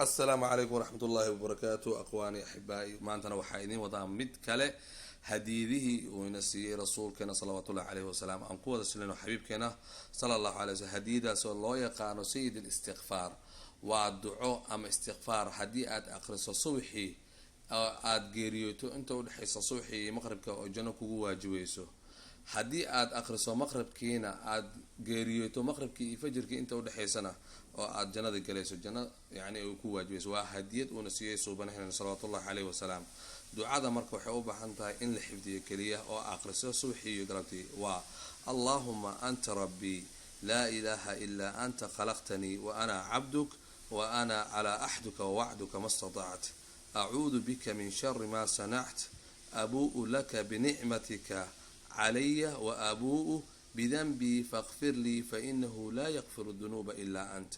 السلام عليكم ورحمة الله وبركاته أخواني أحبائي ما أنتنا وحايدين وضع مد كله هديده ونسي رسول كنا صلوات الله عليه وسلم أن قوة سلنا وحبيب كنا صلى الله عليه وسلم هديده صلى الله يقان سيد الاستغفار والدعاء أم استغفار هديئات أقرص صوحي aad geeriyoto inta u dhaxaysa suuxii maqribka oo janno kugu waajibayso hadii aad akhriso maqribkiina aad geeriyoto maqribkii iyo fajrkii inta u dhaxaysana oo aad jannada galayso janno yani ay ku waajibayso waa hadiyad uu nasiyay subhanahu sallallahu alayhi wa sallam ducada marka waxay u baahan tahay in la xifdiyo kaliya oo akhriso suuxii iyo galabtii waa allahumma anta rabbi la ilaha illa anta khalaqtani wa ana 'abduk wa ana ala ahduka wa wa'duka mastata'tu أعوذ بك من شر ما صنعت أبوء لك بنعمتك علي وأبوء بذنبي فاغفر لي فإنه لا يغفر الذنوب إلا أنت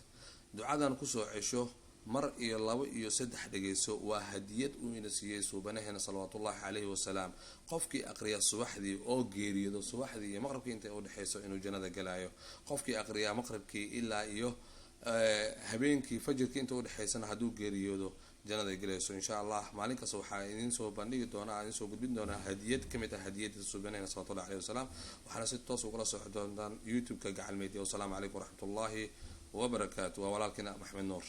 دعاء نكسو عشو مر إيا الله وإيا سدح دقيسو وهديت وإن سيسو بنهنا صلوات الله عليه وسلام قفكي أقريا الصباح دي أو جيري دو الصباح دي مغربكي انت أو دحيسو إنو جنة قلايو قفكي أقريا مغربكي إلا إيو habeenkii fajrkii inta u dhaxaysana haduu geeriyoodo jannada galayso insha Allah maalinkaas waxa idin soo bandhigi doonaa idin soo gudbin doonaa hadiyad kamid ah hadiyada subhanahu sallallahu alayhi wasallam waxana si toos ugu la soo doontaan youtube ka gacal media wa salaamu alaykum wa rahmatullahi wa barakatuh wa walaalkina Maxamed Nuur